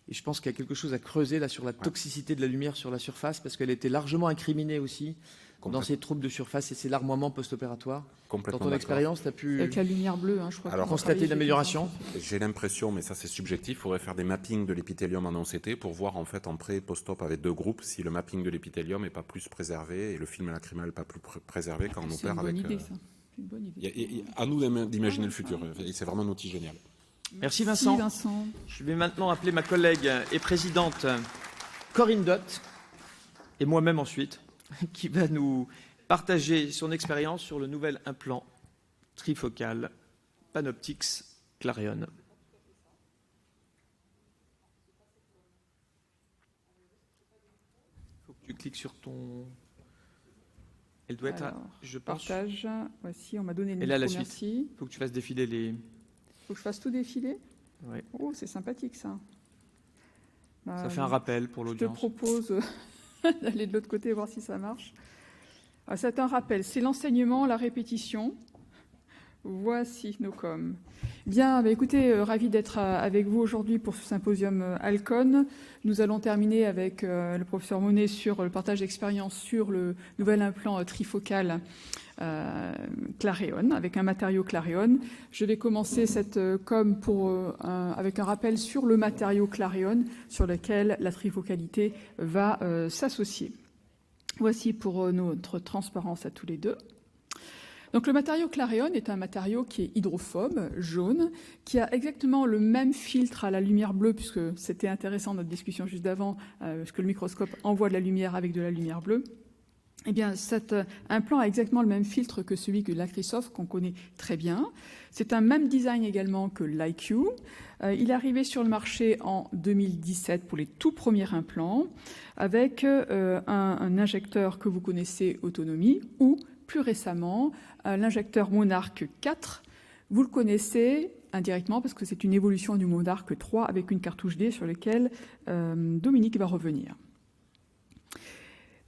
Et je pense qu'il y a quelque chose à creuser là sur la toxicité de la lumière sur la surface, parce qu'elle était largement incriminée aussi dans ces troubles de surface, et c'est l'armoiement post-opératoire. Dans ton expérience, tu as pu avec la lumière bleue, je crois, constater l'amélioration? J'ai l'impression, mais ça c'est subjectif, il faudrait faire des mappings de l'épithélium en OCT pour voir en fait en pré- et post-op avec 2 groupes si le mapping de l'épithélium n'est pas plus préservé et le film lacrymal pas plus préservé quand on opère avec... C'est une bonne idée. À nous d'imaginer le futur. C'est vraiment un outil génial. Merci Vincent. Je vais maintenant appeler ma collègue et présidente Corinne Dott, et moi-même ensuite, qui va nous partager son expérience sur le nouvel implant trifocal PanOptix Clareon. Il faut que tu cliques sur ton... Elle doit être... Je partage. Voici, on m'a donné le micro, merci. Il faut que tu fasses défiler les... Il faut que je fasse tout défiler? Oui. Oh, c'est sympathique ça. Ça fait un rappel pour l'audience. Je te propose d'aller de l'autre côté voir si ça marche. C'est un rappel, c'est l'enseignement, la répétition. Voici nos coms. Bien, écoutez, ravi d'être avec vous aujourd'hui pour ce symposium Alcon. Nous allons terminer avec le professeur Monet sur le partage d'expérience sur le nouvel implant trifocal Clareon, avec un matériau Clareon. Je vais commencer cette com avec un rappel sur le matériau Clareon sur lequel la trifocalité va s'associer. Voici pour notre transparence à tous les deux. Donc le matériau Clareon est un matériau qui est hydrophobe, jaune, qui a exactement le même filtre à la lumière bleue, puisque c'était intéressant notre discussion juste d'avant, parce que le microscope envoie de la lumière avec de la lumière bleue. Eh bien, cet implant a exactement le même filtre que celui que l'Acrisoft, qu'on connaît très bien. C'est un même design également que l'IQ. Il est arrivé sur le marché en 2017 pour les tout premiers implants, avec un injecteur que vous connaissez, Autonomie, ou plus récemment, l'injecteur Monarch 4. Vous le connaissez indirectement parce que c'est une évolution du Monarch 3 avec une cartouche D sur laquelle Dominique va revenir.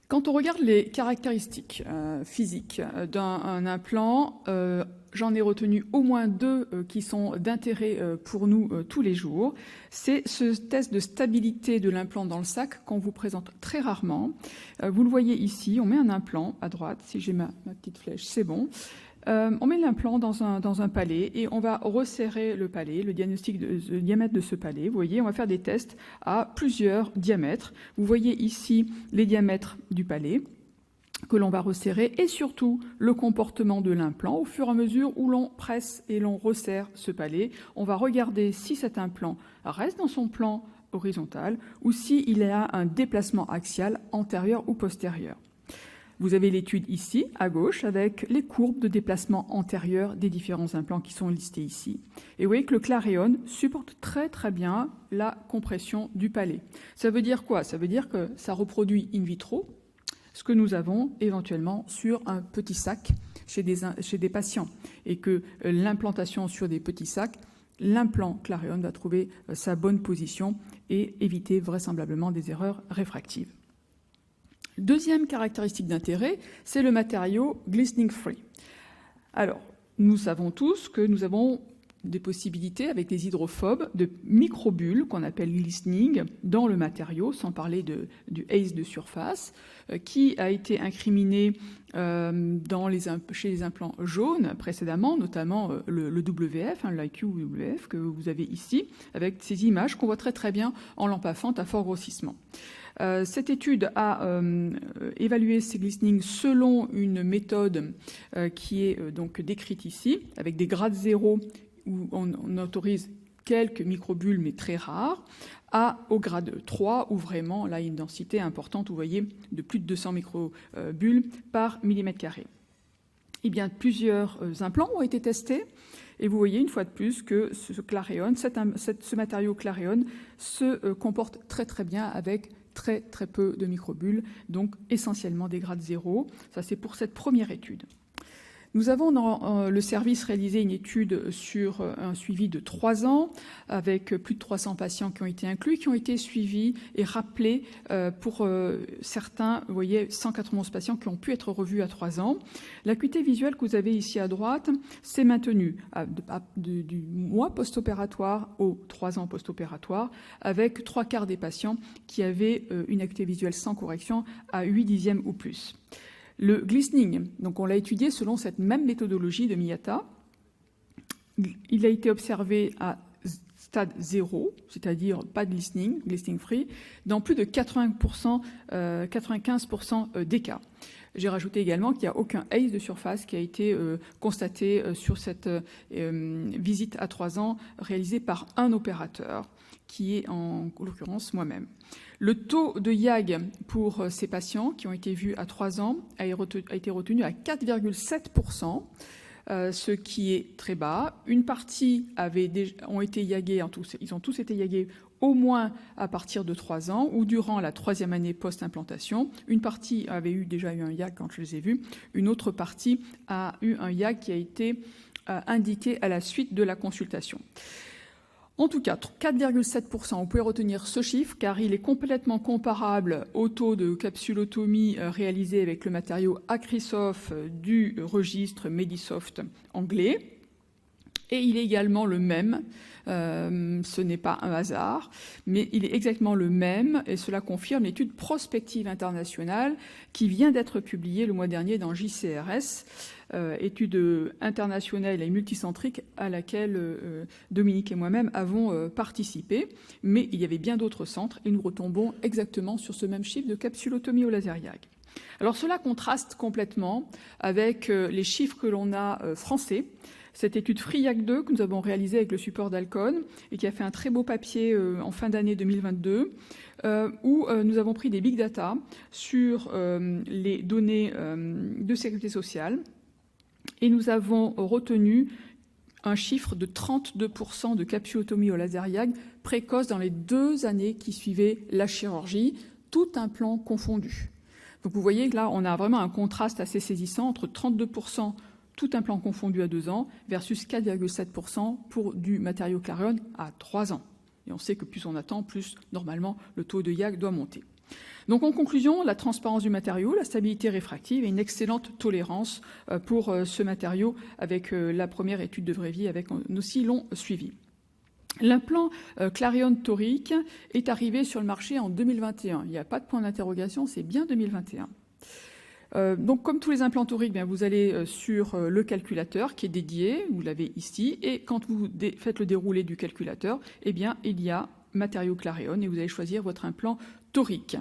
Quand on regarde les caractéristiques physiques d'un implant, j'en ai retenu au moins deux qui sont d'intérêt pour nous tous les jours. C'est ce test de stabilité de l'implant dans le sac qu'on vous présente très rarement. Vous le voyez ici, on met un implant à droite, si j'ai ma petite flèche, c'est bon. On met l'implant dans un palais et on va resserrer le palais, le diamètre de ce palais. Vous voyez, on va faire des tests à plusieurs diamètres. Vous voyez ici les diamètres du palais que l'on va resserrer et surtout le comportement de l'implant au fur et à mesure où l'on presse et l'on resserre ce palais. On va regarder si cet implant reste dans son plan horizontal ou s'il a un déplacement axial antérieur ou postérieur. Vous avez l'étude ici, à gauche, avec les courbes de déplacement antérieur des différents implants qui sont listés ici. Et vous voyez que le Clareon supporte très très bien la compression du palais. Ça veut dire quoi? Ça veut dire que ça reproduit in vitro ce que nous avons éventuellement sur un petit sac chez des patients. Et que l'implantation sur des petits sacs, l'implant Clareon va trouver sa bonne position et éviter vraisemblablement des erreurs réfractives. Deuxième caractéristique d'intérêt, c'est le matériau glistening free. Alors, nous savons tous que nous avons des possibilités avec des hydrophobes de microbules qu'on appelle glistening dans le matériau, sans parler du ACE de surface, qui a été incriminé chez les implants jaunes précédemment, notamment le WF, l'IQ WF que vous avez ici, avec ces images qu'on voit très très bien en lampe à fente à fort grossissement. Cette étude a évalué ces glistenings selon une méthode qui est donc décrite ici, avec des grades 0 où on autorise quelques microbules mais très rares, au grade 3 où vraiment là il y a une densité importante, vous voyez, de plus de 200 microbules par millimètre carré. Eh bien, plusieurs implants ont été testés. Et vous voyez une fois de plus que ce Clareon, ce matériau Clareon se comporte très très bien avec très très peu de microbules, donc essentiellement des grades 0. Ça c'est pour cette première étude. Nous avons dans le service réalisé une étude sur un suivi de 3 ans avec plus de 300 patients qui ont été inclus, qui ont été suivis et rappelés pour certains, vous voyez, 191 patients qui ont pu être revus à 3 ans. L'acuité visuelle que vous avez ici à droite s'est maintenue du mois post-opératoire aux 3 ans post-opératoire avec 3/4 des patients qui avaient une acuité visuelle sans correction à 8 dixièmes ou plus. Le glistening, donc on l'a étudié selon cette même méthodologie de Miyata. Il a été observé à stade 0, c'est-à-dire pas de glistening free, dans plus de 95% des cas. J'ai rajouté également qu'il n'y a aucun ACE de surface qui a été constaté sur cette visite à 3 ans réalisée par un opérateur, qui est en l'occurrence moi-même. Le taux de YAG pour ces patients qui ont été vus à 3 ans a été retenu à 4,7%, ce qui est très bas. Une partie ont été YAGés, ils ont tous été YAGés au moins à partir de 3 ans ou durant la 3e année post-implantation. Une partie avait déjà eu un YAG quand je les ai vus. Une autre partie a eu un YAG qui a été indiqué à la suite de la consultation. En tout cas, 4,7%, on peut retenir ce chiffre car il est complètement comparable au taux de capsulotomie réalisé avec le matériau Acrisoft du registre Medisoft anglais. Et il est également le même, ce n'est pas un hasard, mais il est exactement le même, et cela confirme l'étude prospective internationale qui vient d'être publiée le mois dernier dans JCRS, étude internationale et multicentrique à laquelle Dominique et moi-même avons participé. Mais il y avait bien d'autres centres, et nous retombons exactement sur ce même chiffre de capsulotomie au laser YAG. Alors cela contraste complètement avec les chiffres que l'on a français. Cette étude FRIYAG2 que nous avons réalisée avec le support d'Alcon et qui a fait un très beau papier en fin d'année 2022, où nous avons pris des big data sur les données de sécurité sociale et nous avons retenu un chiffre de 32% de capsulotomie au laser YAG précoce dans les 2 années qui suivaient la chirurgie, tout implant confondu. Donc vous voyez que là, on a vraiment un contraste assez saisissant entre 32% tout implant confondu à 2 ans versus 4,7% pour du matériau Clareon à 3 ans. Et on sait que plus on attend, plus normalement le taux de YAG doit monter. Donc en conclusion, la transparence du matériau, la stabilité réfractive et une excellente tolérance pour ce matériau avec la première étude de vraie vie avec un aussi long suivi. L'implant Clareon torique est arrivé sur le marché en 2021. Il n'y a pas de point d'interrogation, c'est bien 2021. Donc, comme tous les implants toriques, bien, vous allez sur le calculateur qui est dédié, vous l'avez ici, et quand vous faites le déroulé du calculateur, eh bien, il y a matériau Clareon et vous allez choisir votre implant torique.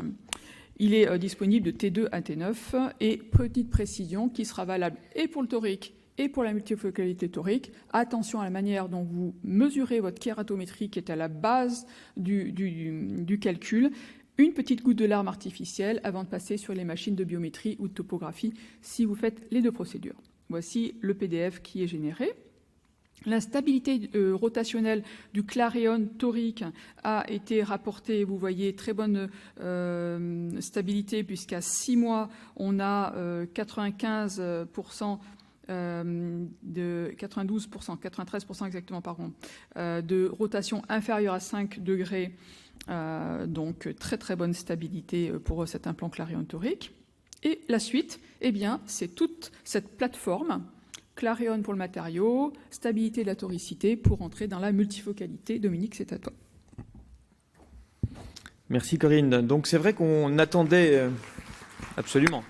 Il est disponible de T2 à T9 et petite précision qui sera valable et pour le torique et pour la multifocalité torique. Attention à la manière dont vous mesurez votre kératométrie qui est à la base du calcul. Une petite goutte de larme artificielle avant de passer sur les machines de biométrie ou de topographie si vous faites les 2 procédures. Voici le PDF qui est généré. La stabilité rotationnelle du Clareon torique a été rapportée, vous voyez, très bonne stabilité puisqu'à 6 mois, on a 93% exactement, pardon, de rotation inférieure à 5 degrés. Donc très très bonne stabilité pour cet implant Clareon torique. Et la suite, eh bien, c'est toute cette plateforme Clareon pour le matériau, stabilité de la toricité pour entrer dans la multifocalité. Dominique, c'est à toi. Merci Corinne. Donc c'est vrai qu'on attendait absolument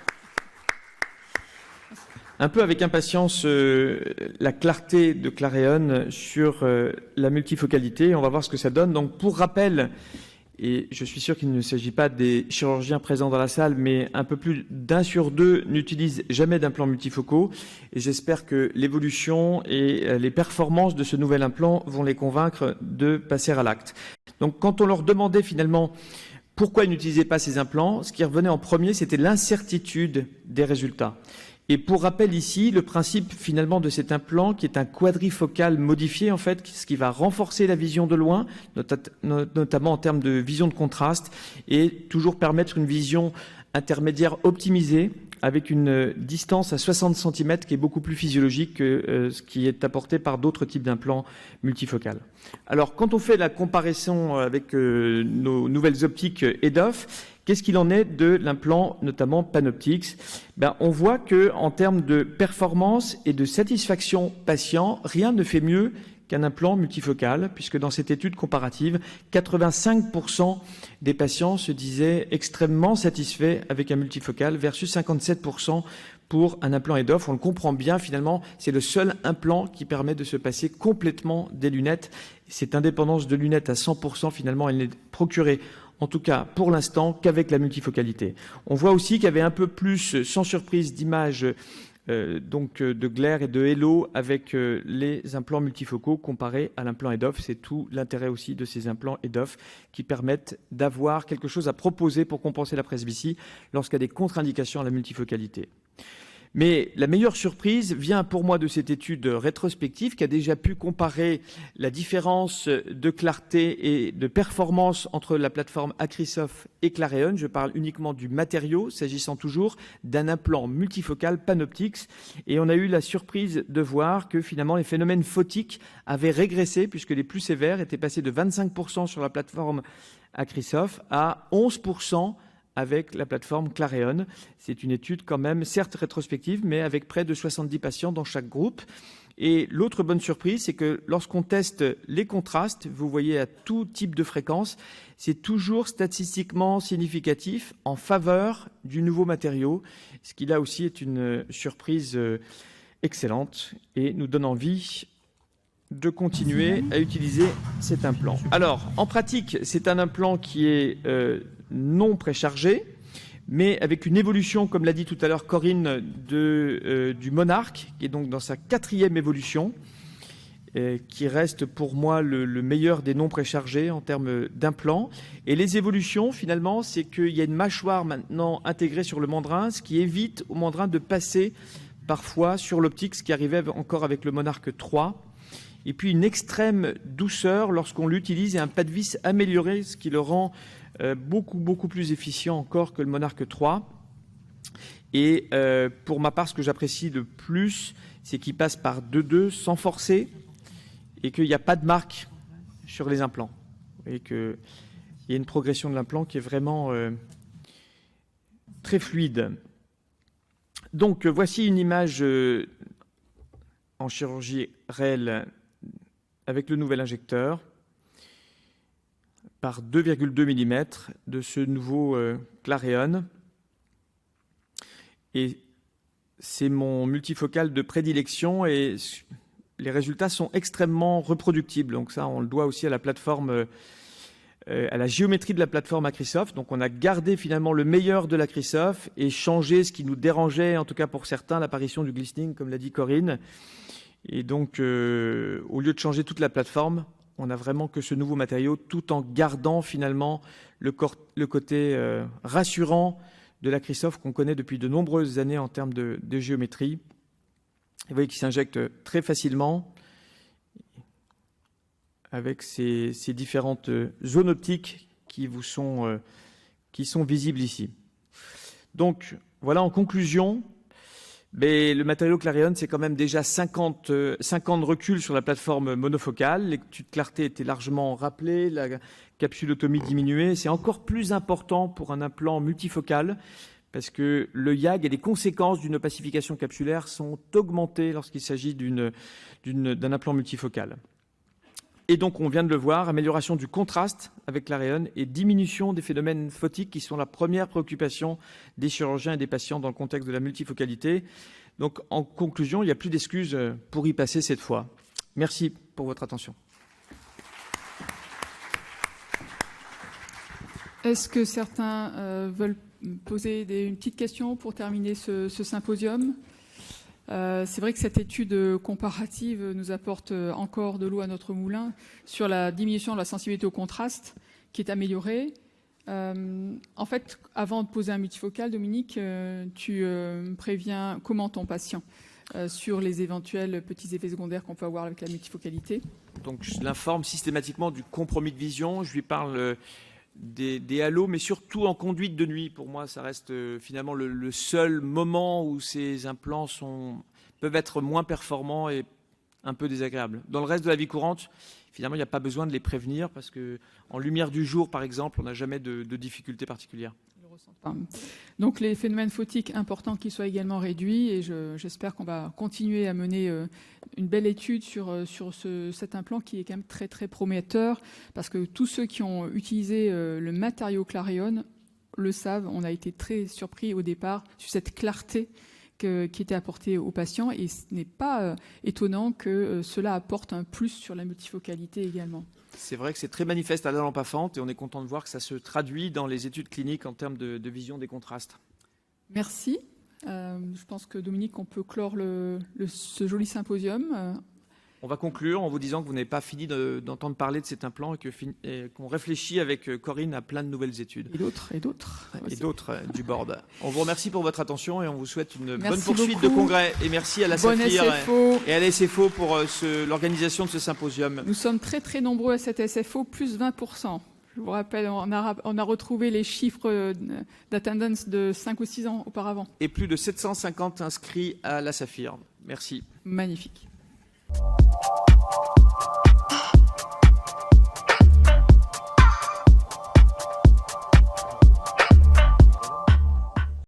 un peu avec impatience la clarté de Clareon sur la multifocalité. On va voir ce que ça donne. Donc pour rappel, et je suis sûr qu'il ne s'agit pas des chirurgiens présents dans la salle, mais un peu plus d'1 sur 2 n'utilise jamais d'implants multifocaux. Et j'espère que l'évolution et les performances de ce nouvel implant vont les convaincre de passer à l'acte. Donc quand on leur demandait finalement pourquoi ils n'utilisaient pas ces implants, ce qui revenait en premier, c'était l'incertitude des résultats. Et pour rappel ici, le principe finalement de cet implant qui est un quadrifocal modifié en fait, ce qui va renforcer la vision de loin, notamment en termes de vision de contraste, et toujours permettre une vision intermédiaire optimisée avec une distance à 60 cm qui est beaucoup plus physiologique que ce qui est apporté par d'autres types d'implants multifocales. Alors quand on fait la comparaison avec nos nouvelles optiques EDOF, qu'est-ce qu'il en est de l'implant, notamment Panoptix? On voit qu'en termes de performance et de satisfaction patient, rien ne fait mieux qu'un implant multifocal, puisque dans cette étude comparative, 85% des patients se disaient extrêmement satisfaits avec un multifocal versus 57% pour un implant EDOF. On le comprend bien, finalement, c'est le seul implant qui permet de se passer complètement des lunettes. Cette indépendance de lunettes à 100%, finalement, elle n'est procurée en tout cas pour l'instant qu'avec la multifocalité. On voit aussi qu'il y avait un peu plus, sans surprise, d'images donc de glaire et de halo avec les implants multifocaux comparés à l'implant EDOF. C'est tout l'intérêt aussi de ces implants EDOF qui permettent d'avoir quelque chose à proposer pour compenser la presbytie lorsqu'il y a des contre-indications à la multifocalité. Mais la meilleure surprise vient pour moi de cette étude rétrospective qui a déjà pu comparer la différence de clarté et de performance entre la plateforme Acrisof et Clareon. Je parle uniquement du matériau, s'agissant toujours d'un implant multifocal Panoptix. Et on a eu la surprise de voir que finalement les phénomènes photiques avaient régressé puisque les plus sévères étaient passés de 25% sur la plateforme Acrisof à 11% avec la plateforme Clareon. C'est une étude quand même, certes rétrospective, mais avec près de 70 patients dans chaque groupe. Et l'autre bonne surprise, c'est que lorsqu'on teste les contrastes, vous voyez à tout type de fréquence, c'est toujours statistiquement significatif en faveur du nouveau matériau, ce qui là aussi est une surprise excellente et nous donne envie de continuer à utiliser cet implant. Alors, en pratique, c'est un implant qui est non préchargé, mais avec une évolution, comme l'a dit tout à l'heure Corinne, du Monarch, qui est donc dans sa 4e évolution, qui reste pour moi le meilleur des non préchargés en termes d'implants. Et les évolutions, finalement, c'est qu'il y a une mâchoire maintenant intégrée sur le mandrin, ce qui évite au mandrin de passer parfois sur l'optique, ce qui arrivait encore avec le Monarch 3. Et puis une extrême douceur lorsqu'on l'utilise et un pas de vis amélioré, ce qui le rend beaucoup plus efficient encore que le Monarch 3. Et pour ma part, ce que j'apprécie le plus, c'est qu'il passe par 2-2 sans forcer et qu'il n'y a pas de marque sur les implants. Et qu'il y a une progression de l'implant qui est vraiment très fluide. Donc voici une image en chirurgie réelle avec le nouvel injecteur par 2,2 mm de ce nouveau Clareon. Et c'est mon multifocal de prédilection et les résultats sont extrêmement reproductibles. Donc ça, on le doit aussi à la plateforme, à la géométrie de la plateforme Acrisoft. Donc on a gardé finalement le meilleur de l'Acrisoft et changé ce qui nous dérangeait, en tout cas pour certains, l'apparition du glistening, comme l'a dit Corinne. Et donc, au lieu de changer toute la plateforme, on n'a vraiment que ce nouveau matériau, tout en gardant finalement le côté rassurant de l'Acrisoft qu'on connaît depuis de nombreuses années en termes de géométrie. Vous voyez qu'il s'injecte très facilement avec ces différentes zones optiques qui sont visibles ici. Donc, voilà, en conclusion, mais le matériau Clareon, c'est quand même déjà 5 ans de recul sur la plateforme monofocale. L'étude clarté était largement rappelée, la capsulotomie diminuée. C'est encore plus important pour un implant multifocal parce que le YAG et les conséquences d'une opacification capsulaire sont augmentées lorsqu'il s'agit d'un implant multifocal. Et donc, on vient de le voir, amélioration du contraste avec Clareon et diminution des phénomènes photiques qui sont la première préoccupation des chirurgiens et des patients dans le contexte de la multifocalité. Donc, en conclusion, il n'y a plus d'excuses pour y passer cette fois. Merci pour votre attention. Est-ce que certains veulent poser une petite question pour terminer ce symposium ? C'est vrai que cette étude comparative nous apporte encore de l'eau à notre moulin sur la diminution de la sensibilité au contraste qui est améliorée. En fait, avant de poser un multifocal, Dominique, tu préviens comment ton patient sur les éventuels petits effets secondaires qu'on peut avoir avec la multifocalité. Donc, je l'informe systématiquement du compromis de vision. Je lui parle des halos, mais surtout en conduite de nuit. Pour moi, ça reste finalement le seul moment où ces implants peuvent être moins performants et un peu désagréables. Dans le reste de la vie courante, finalement, il n'y a pas besoin de les prévenir parce qu'en lumière du jour, par exemple, on n'a jamais de difficultés particulières. Donc les phénomènes photiques, importants qu'ils soient également réduits et j'espère qu'on va continuer à mener une belle étude sur cet implant qui est quand même très très prometteur parce que tous ceux qui ont utilisé le matériau Clareon le savent, on a été très surpris au départ sur cette clarté qui était apportée aux patients et ce n'est pas étonnant que cela apporte un plus sur la multifocalité également. C'est vrai que c'est très manifeste à la lampe à fente et on est content de voir que ça se traduit dans les études cliniques en termes de vision des contrastes. Merci. Je pense que Dominique, on peut clore ce joli symposium. On va conclure en vous disant que vous n'avez pas fini d'entendre parler de cet implant et qu'on réfléchit avec Corinne à plein de nouvelles études. Et d'autres. Et d'autres du board. On vous remercie pour votre attention et on vous souhaite une bonne poursuite de congrès. Et merci à la SAPHIR et à la SFO pour l'organisation de ce symposium. Nous sommes très très nombreux à cette SFO, plus 20%. Je vous rappelle, on a retrouvé les chiffres d'attendance de 5 ou 6 ans auparavant. Et plus de 750 inscrits à la SAPHIR. Merci. Magnifique.